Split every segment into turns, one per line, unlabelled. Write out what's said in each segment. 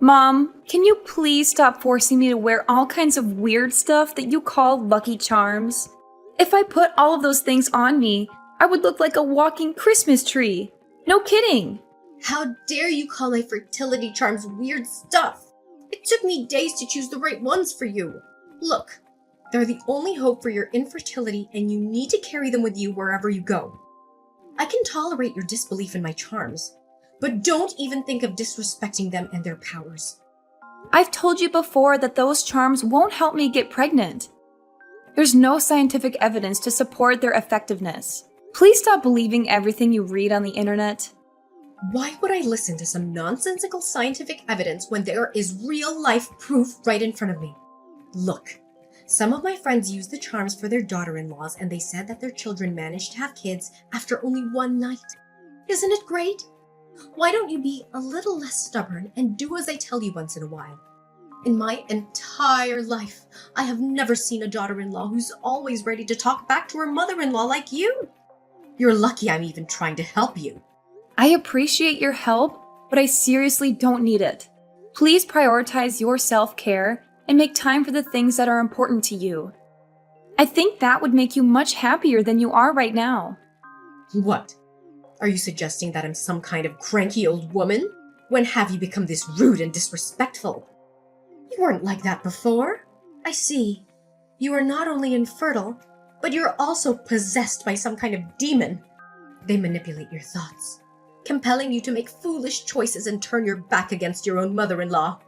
Mom, can you please stop forcing me to wear all kinds of weird stuff that you call Lucky Charms? If I put all of those things on me, I would look like a walking Christmas tree. No kidding.
How dare you call my fertility charms weird stuff? It took me days to choose the right ones for you. Look, they're the only hope for your infertility and you need to carry them with you wherever you go. I can tolerate your disbelief in my charms, but don't even think of disrespecting them and their powers.
I've told you before that those charms won't help me get pregnant. There's no scientific evidence to support their effectiveness. Please stop believing everything you read on the internet.
Why would I listen to some nonsensical scientific evidence when there is real-life proof right in front of me? Look, some of my friends use the charms for their daughter-in-laws and they said that their children managed to have kids after only one night. Isn't it great? Why don't you be a little less stubborn and do as I tell you once in a while? In my entire life, I have never seen a daughter-in-law who's always ready to talk back to her mother-in-law like you. You're lucky I'm even trying to help you.
I appreciate your help, but I seriously don't need it. Please prioritize your self-care and make time for the things that are important to you. I think that would make you much happier than you are right now.
What? Are you suggesting that I'm some kind of cranky old woman? When have you become this rude and disrespectful? You weren't like that before. I see. You are not only infertile, but you're also possessed by some kind of demon. They manipulate your thoughts, compelling you to make foolish choices and turn your back against your own mother-in-law.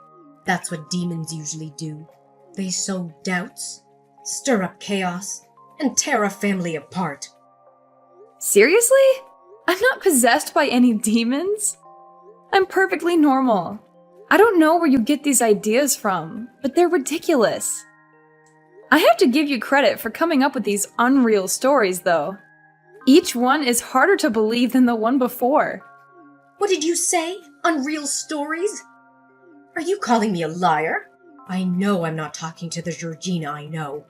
That's what demons usually do. They sow doubts, stir up chaos, and tear a family apart.
Seriously? I'm not possessed by any demons. I'm perfectly normal. I don't know where you get these ideas from, but they're ridiculous. I have to give you credit for coming up with these unreal stories, though. Each one is harder to believe than the one before.
What did you say? Unreal stories? Are you calling me a liar? I know I'm not talking to the Georgina I know.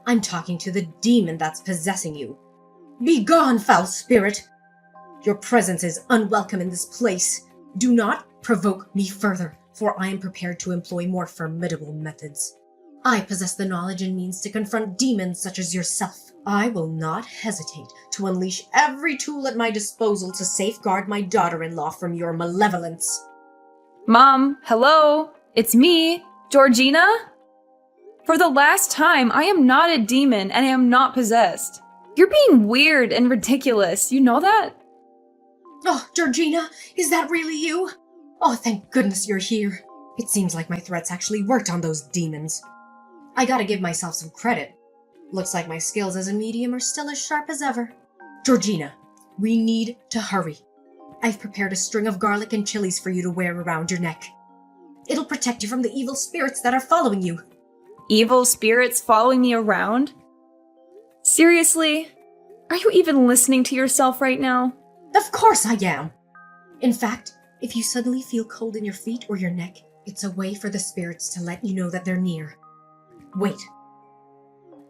I'm talking to the demon that's possessing you. Be gone, foul spirit! Your presence is unwelcome in this place. Do not provoke me further, for I am prepared to employ more formidable methods. I possess the knowledge and means to confront demons such as yourself. I will not hesitate to unleash every tool at my disposal to safeguard my daughter-in-law from your malevolence.
Mom, hello? It's me, Georgina? For the last time, I am not a demon and I am not possessed. You're being weird and ridiculous, you know that?
Oh, Georgina, is that really you? Oh, thank goodness you're here. It seems like my threats actually worked on those demons. I gotta give myself some credit. Looks like my skills as a medium are still as sharp as ever. Georgina, we need to hurry. I've prepared a string of garlic and chilies for you to wear around your neck. It'll protect you from the evil spirits that are following you.
Evil spirits following me around? Seriously? Are you even listening to yourself right now?
Of course I am. In fact, if you suddenly feel cold in your feet or your neck, it's a way for the spirits to let you know that they're near. Wait.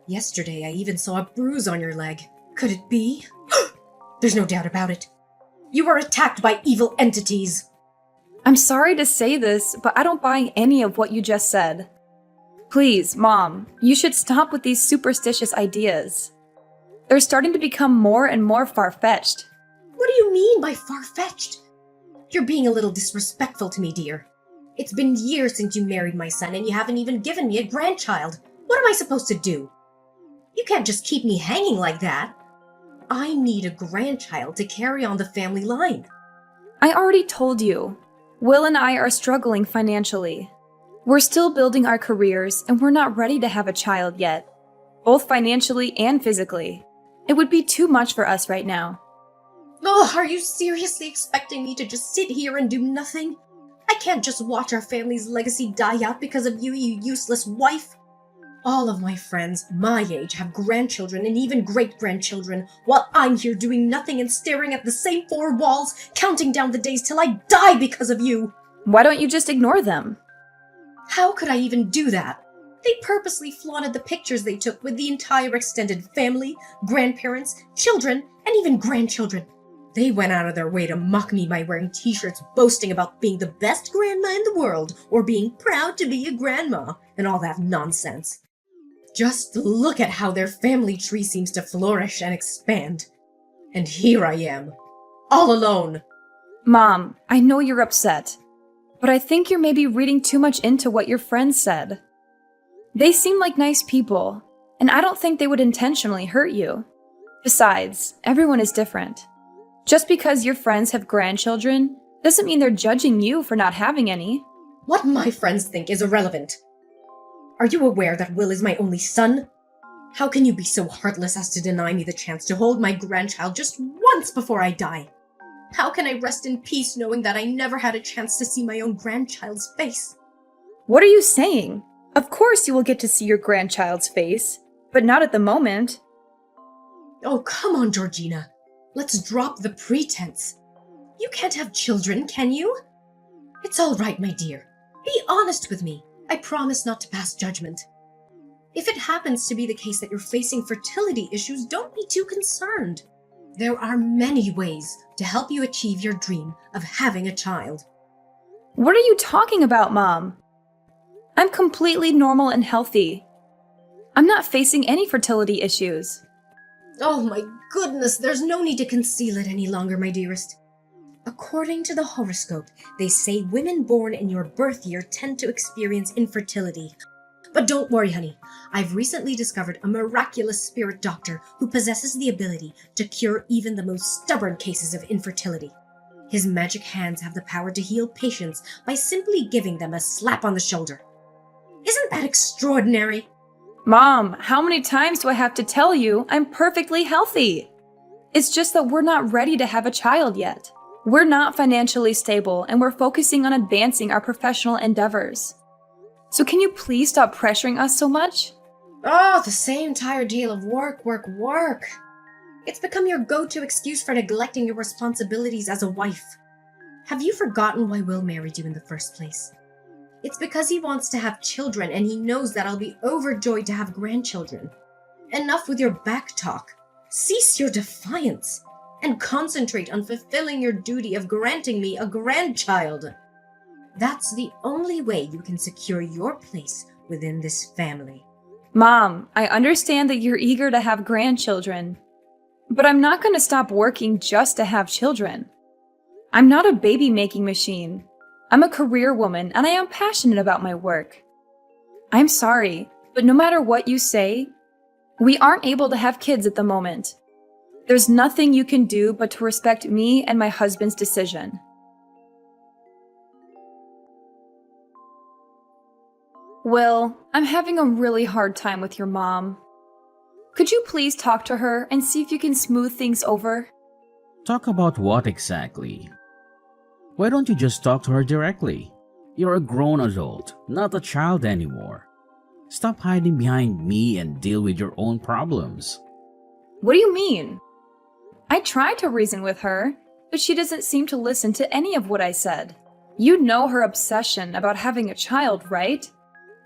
Yesterday I even saw a bruise on your leg. Could it be? There's no doubt about it. You were attacked by evil entities.
I'm sorry to say this, but I don't buy any of what you just said. Please, Mom, you should stop with these superstitious ideas. They're starting to become more and more far-fetched.
What do you mean by far-fetched? You're being a little disrespectful to me, dear. It's been years since you married my son and you haven't even given me a grandchild. What am I supposed to do? You can't just keep me hanging like that. I need a grandchild to carry on the family line.
I already told you. Will and I are struggling financially. We're still building our careers and we're not ready to have a child yet, both financially and physically. It would be too much for us right now.
Oh, are you seriously expecting me to just sit here and do nothing? I can't just watch our family's legacy die out because of you, you useless wife. All of my friends my age have grandchildren and even great-grandchildren, while I'm here doing nothing and staring at the same four walls, counting down the days till I die because of you.
Why don't you just ignore them?
How could I even do that? They purposely flaunted the pictures they took with the entire extended family, grandparents, children, and even grandchildren. They went out of their way to mock me by wearing t-shirts boasting about being the best grandma in the world or being proud to be a grandma and all that nonsense. Just look at how their family tree seems to flourish and expand. And here I am, all alone.
Mom, I know you're upset, but I think you're maybe reading too much into what your friends said. They seem like nice people, and I don't think they would intentionally hurt you. Besides, everyone is different. Just because your friends have grandchildren doesn't mean they're judging you for not having any.
What my friends think is irrelevant. Are you aware that Will is my only son? How can you be so heartless as to deny me the chance to hold my grandchild just once before I die? How can I rest in peace knowing that I never had a chance to see my own grandchild's face?
What are you saying? Of course you will get to see your grandchild's face, but not at the moment.
Oh, come on, Georgina. Let's drop the pretense. You can't have children, can you? It's all right, my dear. Be honest with me. I promise not to pass judgment. If it happens to be the case that you're facing fertility issues, don't be too concerned. There are many ways to help you achieve your dream of having a child.
What are you talking about, Mom? I'm completely normal and healthy. I'm not facing any fertility issues.
Oh my goodness, there's no need to conceal it any longer, my dearest. According to the horoscope, they say women born in your birth year tend to experience infertility. But don't worry, honey. I've recently discovered a miraculous spirit doctor who possesses the ability to cure even the most stubborn cases of infertility. His magic hands have the power to heal patients by simply giving them a slap on the shoulder. Isn't that extraordinary?
Mom, how many times do I have to tell you I'm perfectly healthy? It's just that we're not ready to have a child yet. We're not financially stable, and we're focusing on advancing our professional endeavors. So can you please stop pressuring us so much?
Oh, the same tired deal of work, work, work. It's become your go-to excuse for neglecting your responsibilities as a wife. Have you forgotten why Will married you in the first place? It's because he wants to have children, and he knows that I'll be overjoyed to have grandchildren. Enough with your back talk. Cease your defiance, and concentrate on fulfilling your duty of granting me a grandchild. That's the only way you can secure your place within this family.
Mom, I understand that you're eager to have grandchildren, but I'm not going to stop working just to have children. I'm not a baby-making machine. I'm a career woman, and I am passionate about my work. I'm sorry, but no matter what you say, we aren't able to have kids at the moment. There's nothing you can do but to respect me and my husband's decision. Will, I'm having a really hard time with your mom. Could you please talk to her and see if you can smooth things over?
Talk about what exactly? Why don't you just talk to her directly? You're a grown adult, not a child anymore. Stop hiding behind me and deal with your own problems.
What do you mean? I tried to reason with her, but she doesn't seem to listen to any of what I said. You know her obsession about having a child, right?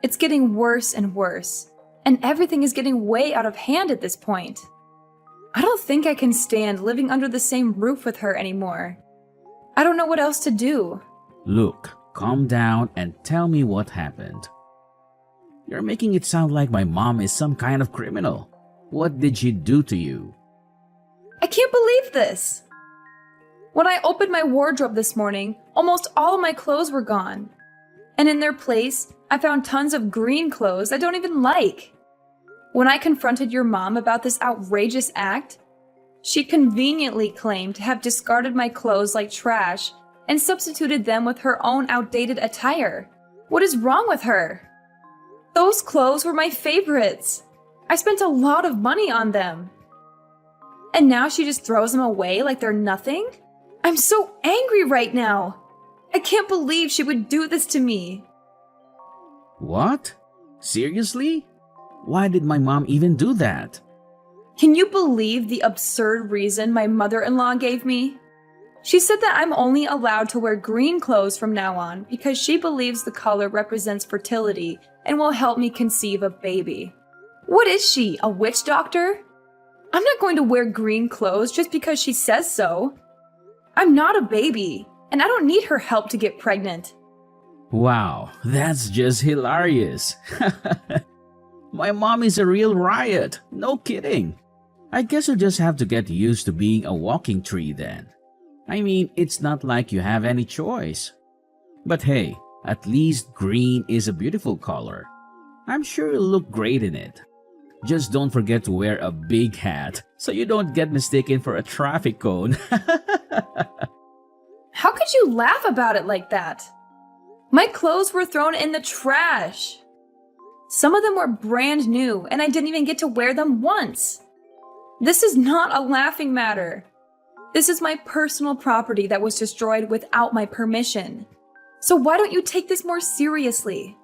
It's getting worse and worse, and everything is getting way out of hand at this point. I don't think I can stand living under the same roof with her anymore. I don't know what else to do.
Look, calm down and tell me what happened. You're making it sound like my mom is some kind of criminal. What did she do to you?
I can't believe this! When I opened my wardrobe this morning, almost all of my clothes were gone. And in their place, I found tons of green clothes I don't even like. When I confronted your mom about this outrageous act, she conveniently claimed to have discarded my clothes like trash and substituted them with her own outdated attire. What is wrong with her? Those clothes were my favorites. I spent a lot of money on them. And now she just throws them away like they're nothing? I'm so angry right now. I can't believe she would do this to me.
What? Seriously? Why did my mom even do that?
Can you believe the absurd reason my mother-in-law gave me? She said that I'm only allowed to wear green clothes from now on because she believes the color represents fertility and will help me conceive a baby. What is she, a witch doctor? I'm not going to wear green clothes just because she says so. I'm not a baby, and I don't need her help to get pregnant.
Wow, that's just hilarious. My mom is a real riot, no kidding. I guess you'll just have to get used to being a walking tree then. I mean, it's not like you have any choice. But hey, at least green is a beautiful color. I'm sure you'll look great in it. Just don't forget to wear a big hat so you don't get mistaken for a traffic cone.
How could you laugh about it like that? My clothes were thrown in the trash. Some of them were brand new, and I didn't even get to wear them once. This is not a laughing matter. This is my personal property that was destroyed without my permission. So why don't you take this more seriously?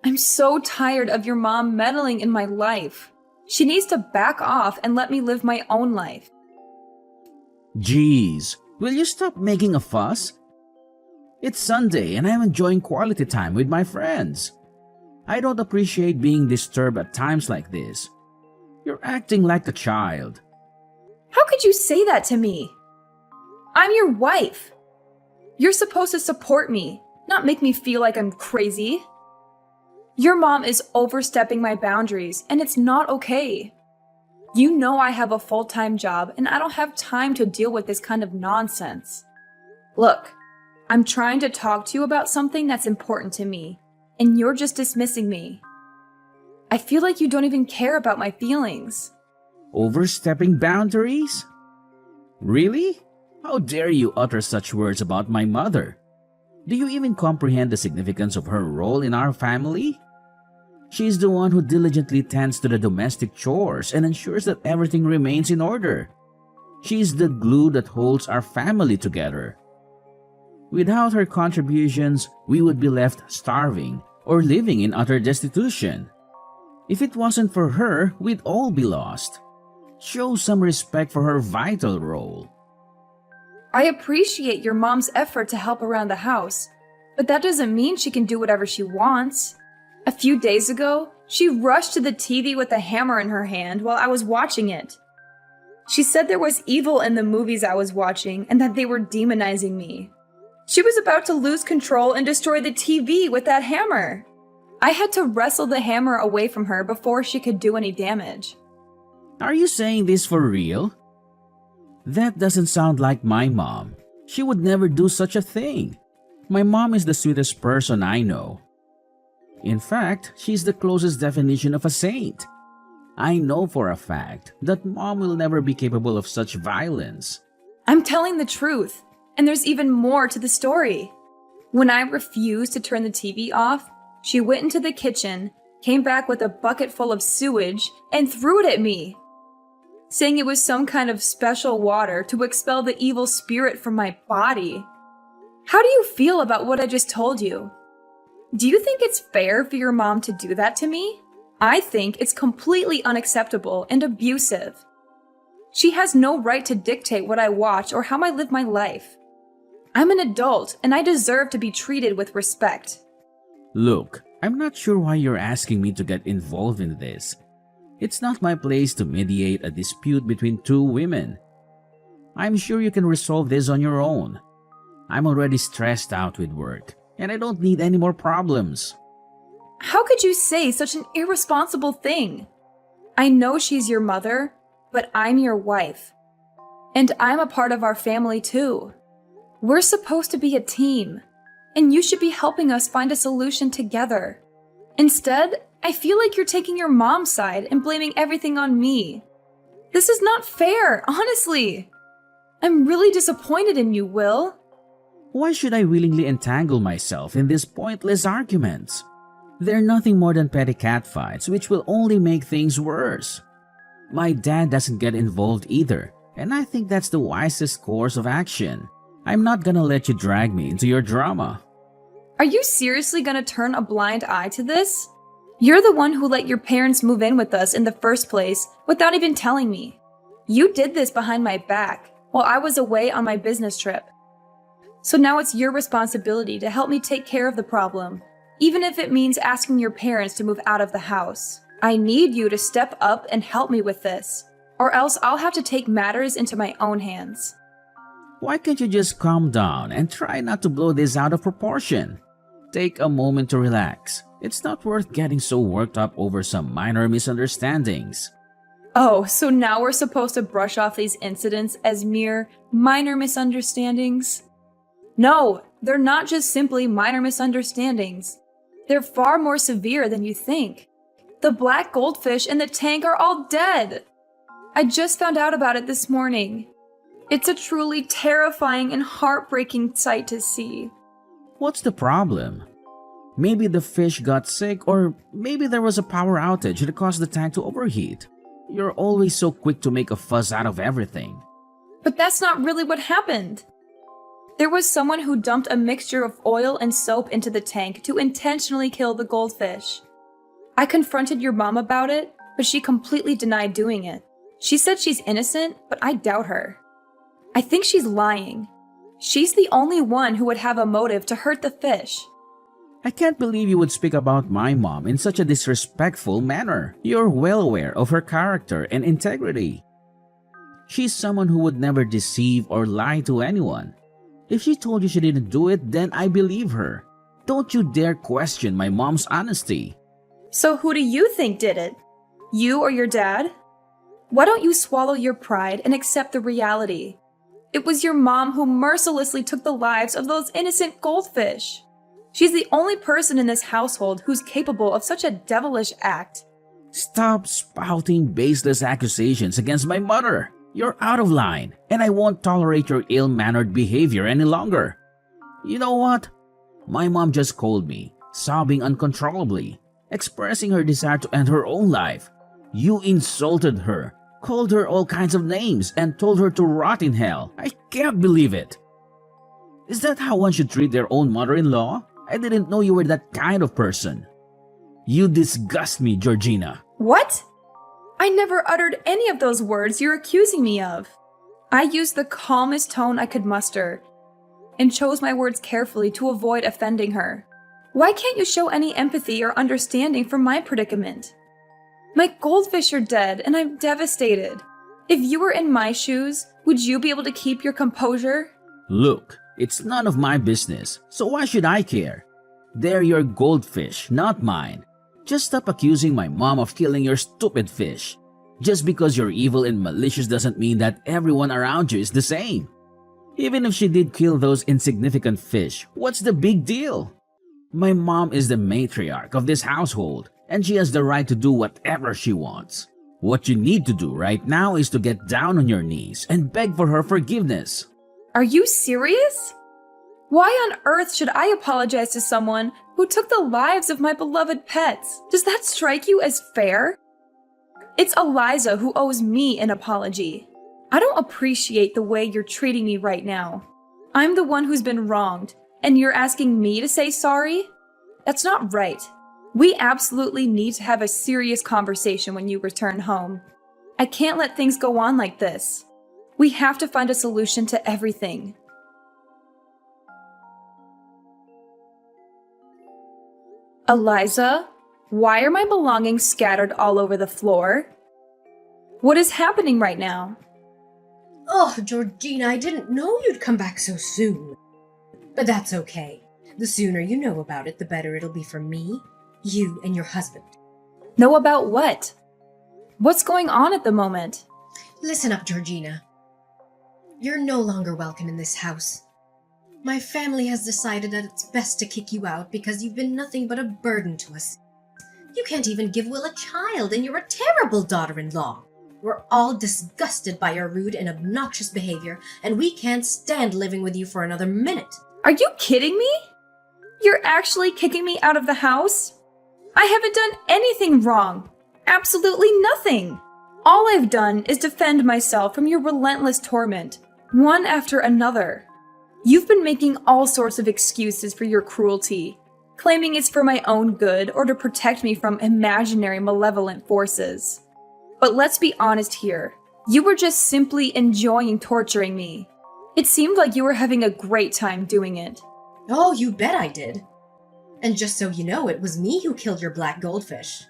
I'm so tired of your mom meddling in my life. She needs to back off and let me live my own life.
Jeez, will you stop making a fuss? It's Sunday and I'm enjoying quality time with my friends. I don't appreciate being disturbed at times like this. You're acting like a child.
How could you say that to me? I'm your wife. You're supposed to support me, not make me feel like I'm crazy. Your mom is overstepping my boundaries, and it's not okay. You know I have a full-time job, and I don't have time to deal with this kind of nonsense. Look, I'm trying to talk to you about something that's important to me, and you're just dismissing me. I feel like you don't even care about my feelings.
Overstepping boundaries? Really? How dare you utter such words about my mother? Do you even comprehend the significance of her role in our family? She's the one who diligently tends to the domestic chores and ensures that everything remains in order. She's the glue that holds our family together. Without her contributions, we would be left starving or living in utter destitution. If it wasn't for her, we'd all be lost. Show some respect for her vital role.
I appreciate your mom's effort to help around the house, but that doesn't mean she can do whatever she wants. A few days ago, she rushed to the TV with a hammer in her hand while I was watching it. She said there was evil in the movies I was watching and that they were demonizing me. She was about to lose control and destroy the TV with that hammer. I had to wrestle the hammer away from her before she could do any damage.
Are you saying this for real? That doesn't sound like my mom. She would never do such a thing. My mom is the sweetest person I know. In fact, she's the closest definition of a saint. I know for a fact that mom will never be capable of such violence.
I'm telling the truth, and there's even more to the story. When I refused to turn the TV off, she went into the kitchen, came back with a bucket full of sewage, and threw it at me, saying it was some kind of special water to expel the evil spirit from my body. How do you feel about what I just told you? Do you think it's fair for your mom to do that to me? I think it's completely unacceptable and abusive. She has no right to dictate what I watch or how I live my life. I'm an adult and I deserve to be treated with respect.
Look, I'm not sure why you're asking me to get involved in this. It's not my place to mediate a dispute between two women. I'm sure you can resolve this on your own. I'm already stressed out with work, and I don't need any more problems.
How could you say such an irresponsible thing? I know she's your mother, but I'm your wife. And I'm a part of our family too. We're supposed to be a team, and you should be helping us find a solution together. Instead, I feel like you're taking your mom's side and blaming everything on me. This is not fair, honestly. I'm really disappointed in you, Will.
Why should I willingly entangle myself in these pointless arguments? They're nothing more than petty catfights, which will only make things worse. My dad doesn't get involved either, and I think that's the wisest course of action. I'm not gonna let you drag me into your drama.
Are you seriously gonna turn a blind eye to this? You're the one who let your parents move in with us in the first place without even telling me. You did this behind my back while I was away on my business trip. So now it's your responsibility to help me take care of the problem, even if it means asking your parents to move out of the house. I need you to step up and help me with this, or else I'll have to take matters into my own hands.
Why can't you just calm down and try not to blow this out of proportion? Take a moment to relax. It's not worth getting so worked up over some minor misunderstandings.
Oh, so now we're supposed to brush off these incidents as mere minor misunderstandings? No, they're not just simply minor misunderstandings. They're far more severe than you think. The black goldfish in the tank are all dead. I just found out about it this morning. It's a truly terrifying and heartbreaking sight to see.
What's the problem? Maybe the fish got sick, or maybe there was a power outage that caused the tank to overheat. You're always so quick to make a fuss out of everything.
But that's not really what happened. There was someone who dumped a mixture of oil and soap into the tank to intentionally kill the goldfish. I confronted your mom about it, but she completely denied doing it. She said she's innocent, but I doubt her. I think she's lying. She's the only one who would have a motive to hurt the fish.
I can't believe you would speak about my mom in such a disrespectful manner. You're well aware of her character and integrity. She's someone who would never deceive or lie to anyone. If she told you she didn't do it, then I believe her. Don't you dare question my mom's honesty.
So who do you think did it? You or your dad? Why don't you swallow your pride and accept the reality? It was your mom who mercilessly took the lives of those innocent goldfish. She's the only person in this household who's capable of such a devilish act.
Stop spouting baseless accusations against my mother. You're out of line, and I won't tolerate your ill-mannered behavior any longer. You know what? My mom just called me, sobbing uncontrollably, expressing her desire to end her own life. You insulted her, called her all kinds of names, and told her to rot in hell. I can't believe it. Is that how one should treat their own mother-in-law? I didn't know you were that kind of person. You disgust me, Georgina.
What? I never uttered any of those words you're accusing me of. I used the calmest tone I could muster and chose my words carefully to avoid offending her. Why can't you show any empathy or understanding for my predicament? My goldfish are dead and I'm devastated. If you were in my shoes, would you be able to keep your composure?
Look, it's none of my business, so why should I care? They're your goldfish, not mine. Just stop accusing my mom of killing your stupid fish. Just because you're evil and malicious doesn't mean that everyone around you is the same. Even if she did kill those insignificant fish, what's the big deal? My mom is the matriarch of this household, and she has the right to do whatever she wants. What you need to do right now is to get down on your knees and beg for her forgiveness.
Are you serious? Why on earth should I apologize to someone who took the lives of my beloved pets? Does that strike you as fair? It's Eliza who owes me an apology. I don't appreciate the way you're treating me right now. I'm the one who's been wronged, and you're asking me to say sorry? That's not right. We absolutely need to have a serious conversation when you return home. I can't let things go on like this. We have to find a solution to everything. Eliza, why are my belongings scattered all over the floor? What is happening right now?
Oh, Georgina, I didn't know you'd come back so soon. But that's okay. The sooner you know about it, the better it'll be for me, you, and your husband.
Know about what? What's going on at the moment?
Listen up, Georgina. You're no longer welcome in this house. My family has decided that it's best to kick you out because you've been nothing but a burden to us. You can't even give Will a child, and you're a terrible daughter-in-law. We're all disgusted by your rude and obnoxious behavior, and we can't stand living with you for another minute.
Are you kidding me? You're actually kicking me out of the house? I haven't done anything wrong. Absolutely nothing. All I've done is defend myself from your relentless torment, one after another. You've been making all sorts of excuses for your cruelty, claiming it's for my own good or to protect me from imaginary malevolent forces. But let's be honest here. You were just simply enjoying torturing me. It seemed like you were having a great time doing it.
Oh, you bet I did. And just so you know, it was me who killed your black goldfish.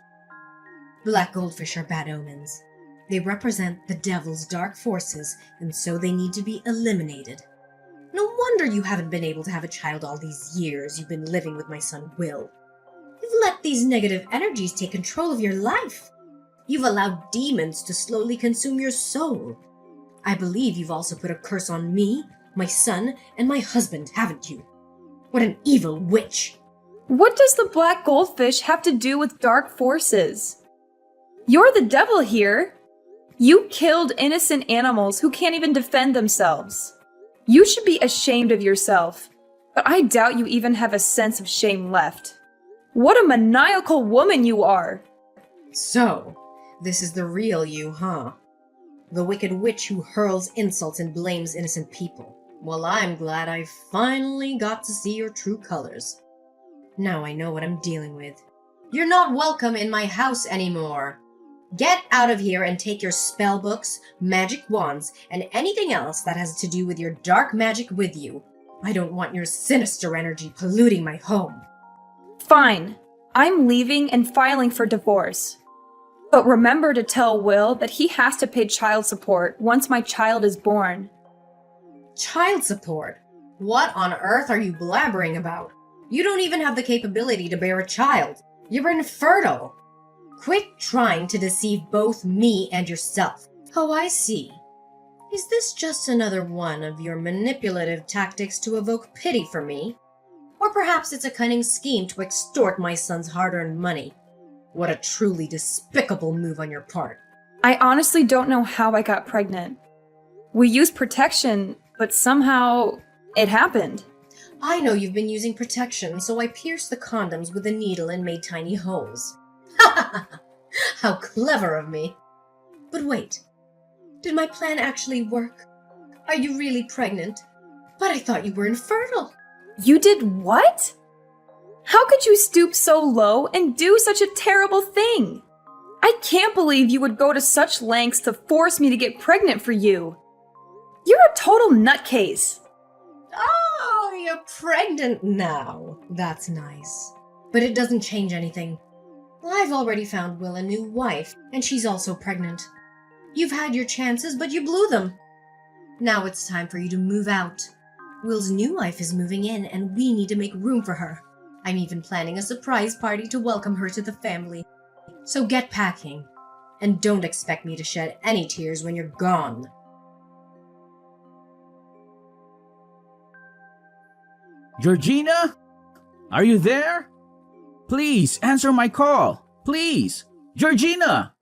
Black goldfish are bad omens. They represent the devil's dark forces, and so they need to be eliminated. No wonder you haven't been able to have a child all these years you've been living with my son Will. You've let these negative energies take control of your life. You've allowed demons to slowly consume your soul. I believe you've also put a curse on me, my son, and my husband, haven't you? What an evil witch!
What does the black goldfish have to do with dark forces? You're the devil here. You killed innocent animals who can't even defend themselves. You should be ashamed of yourself, but I doubt you even have a sense of shame left. What a maniacal woman you are!
So, this is the real you, huh? The wicked witch who hurls insults and blames innocent people. Well, I'm glad I finally got to see your true colors. Now I know what I'm dealing with. You're not welcome in my house anymore. Get out of here and take your spell books, magic wands, and anything else that has to do with your dark magic with you. I don't want your sinister energy polluting my home.
Fine. I'm leaving and filing for divorce. But remember to tell Will that he has to pay child support once my child is born.
Child support? What on earth are you blabbering about? You don't even have the capability to bear a child. You're infertile. Quit trying to deceive both me and yourself. Oh, I see. Is this just another one of your manipulative tactics to evoke pity for me? Or perhaps it's a cunning scheme to extort my son's hard-earned money. What a truly despicable move on your part.
I honestly don't know how I got pregnant. We used protection, but somehow it happened.
I know you've been using protection, so I pierced the condoms with a needle and made tiny holes. How clever of me. But wait, did my plan actually work? Are you really pregnant? But I thought you were infertile.
You did what? How could you stoop so low and do such a terrible thing? I can't believe you would go to such lengths to force me to get pregnant for you. You're a total nutcase.
Oh, you're pregnant now. That's nice. But it doesn't change anything. I've already found Will a new wife, and she's also pregnant. You've had your chances, but you blew them. Now it's time for you to move out. Will's new wife is moving in, and we need to make room for her. I'm even planning a surprise party to welcome her to the family. So get packing, and don't expect me to shed any tears when you're gone.
Georgina? Are you there? Please answer my call. Please. Georgina!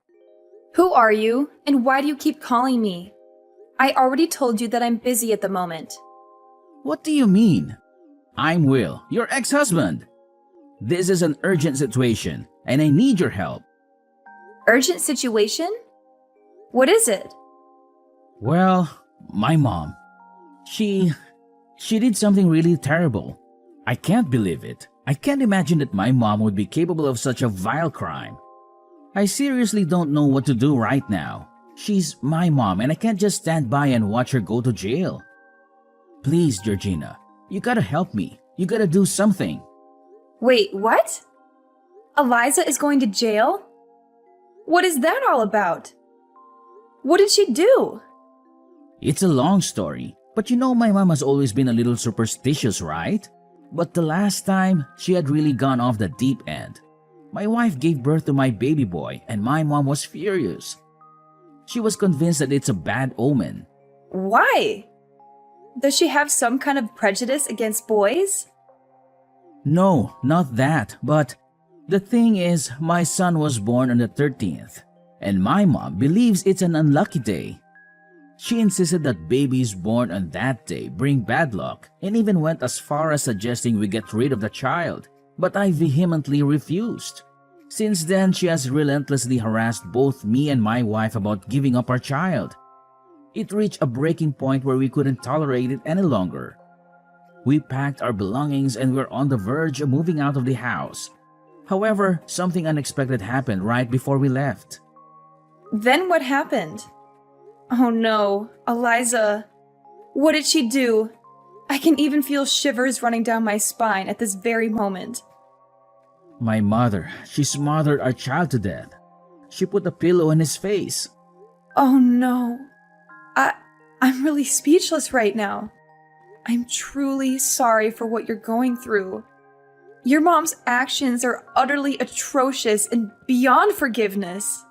Who are you, and why do you keep calling me? I already told you that I'm busy at the moment.
What do you mean? I'm Will, your ex-husband. This is an urgent situation, and I need your help.
Urgent situation? What is it?
Well, my mom. She did something really terrible. I can't believe it. I can't imagine that my mom would be capable of such a vile crime. I seriously don't know what to do right now. She's my mom and I can't just stand by and watch her go to jail. Please, Georgina, you gotta help me. You gotta do something.
Wait, what? Eliza is going to jail? What is that all about? What did she do?
It's a long story, but you know my mom has always been a little superstitious, right? But the last time, she had really gone off the deep end. My wife gave birth to my baby boy and my mom was furious. She was convinced that it's a bad omen.
Why? Does she have some kind of prejudice against boys?
No, not that, but the thing is, my son was born on the 13th, and my mom believes it's an unlucky day. She insisted that babies born on that day bring bad luck and even went as far as suggesting we get rid of the child, but I vehemently refused. Since then, she has relentlessly harassed both me and my wife about giving up our child. It reached a breaking point where we couldn't tolerate it any longer. We packed our belongings and were on the verge of moving out of the house. However, something unexpected happened right before we left.
Then what happened? Oh no, Eliza. What did she do? I can even feel shivers running down my spine at this very moment.
My mother, she smothered our child to death. She put a pillow in his face.
Oh no. I'm really speechless right now. I'm truly sorry for what you're going through. Your mom's actions are utterly atrocious and beyond forgiveness.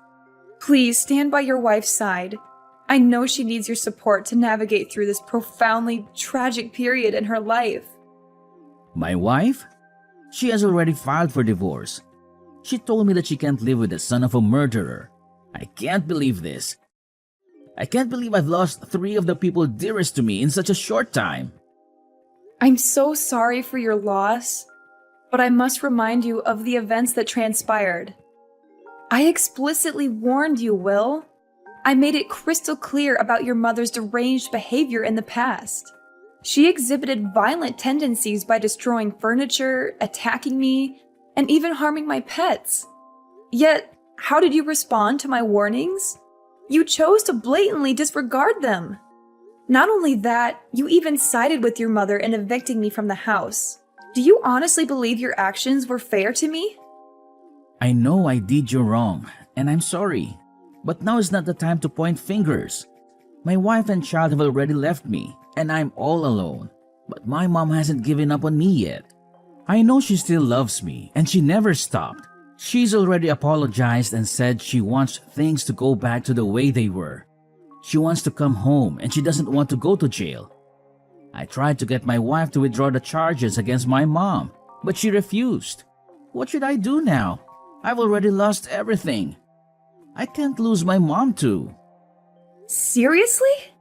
Please stand by your wife's side. I know she needs your support to navigate through this profoundly tragic period in her life.
My wife? She has already filed for divorce. She told me that she can't live with the son of a murderer. I can't believe this. I can't believe I've lost 3 of the people dearest to me in such a short time.
I'm so sorry for your loss, but I must remind you of the events that transpired. I explicitly warned you, Will. I made it crystal clear about your mother's deranged behavior in the past. She exhibited violent tendencies by destroying furniture, attacking me, and even harming my pets. Yet, how did you respond to my warnings? You chose to blatantly disregard them. Not only that, you even sided with your mother in evicting me from the house. Do you honestly believe your actions were fair to me?
I know I did you wrong, and I'm sorry. But now is not the time to point fingers. My wife and child have already left me, and I'm all alone. But my mom hasn't given up on me yet. I know she still loves me, and she never stopped. She's already apologized and said she wants things to go back to the way they were. She wants to come home, and she doesn't want to go to jail. I tried to get my wife to withdraw the charges against my mom, but she refused. What should I do now? I've already lost everything. I can't lose my mom too.
Seriously?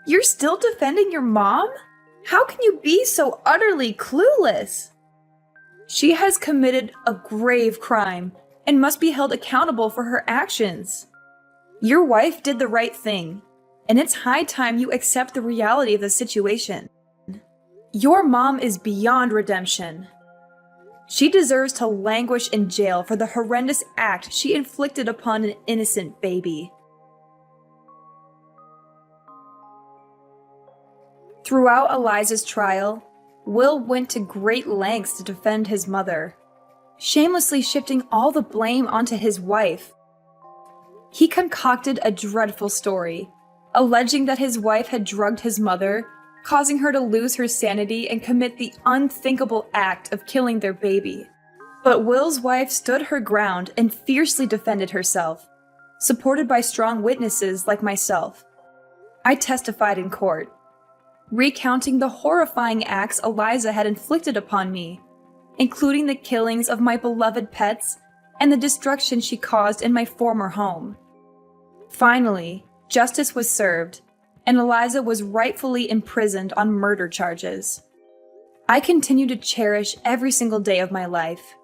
You're still defending your mom? How can you be so utterly clueless? She has committed a grave crime and must be held accountable for her actions. Your wife did the right thing, and it's high time you accept the reality of the situation. Your mom is beyond redemption. She deserves to languish in jail for the horrendous act she inflicted upon an innocent baby. Throughout Eliza's trial, Will went to great lengths to defend his mother, shamelessly shifting all the blame onto his wife. He concocted a dreadful story, alleging that his wife had drugged his mother, causing her to lose her sanity and commit the unthinkable act of killing their baby. But Will's wife stood her ground and fiercely defended herself, supported by strong witnesses like myself. I testified in court, recounting the horrifying acts Eliza had inflicted upon me, including the killings of my beloved pets and the destruction she caused in my former home. Finally, justice was served, and Eliza was rightfully imprisoned on murder charges. I continue to cherish every single day of my life,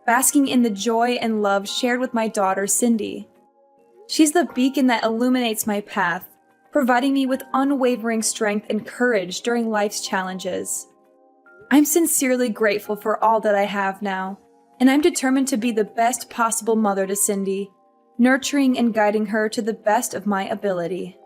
basking in the joy and love shared with my daughter, Cindy. She's the beacon that illuminates my path, providing me with unwavering strength and courage during life's challenges. I'm sincerely grateful for all that I have now, and I'm determined to be the best possible mother to Cindy, nurturing and guiding her to the best of my ability.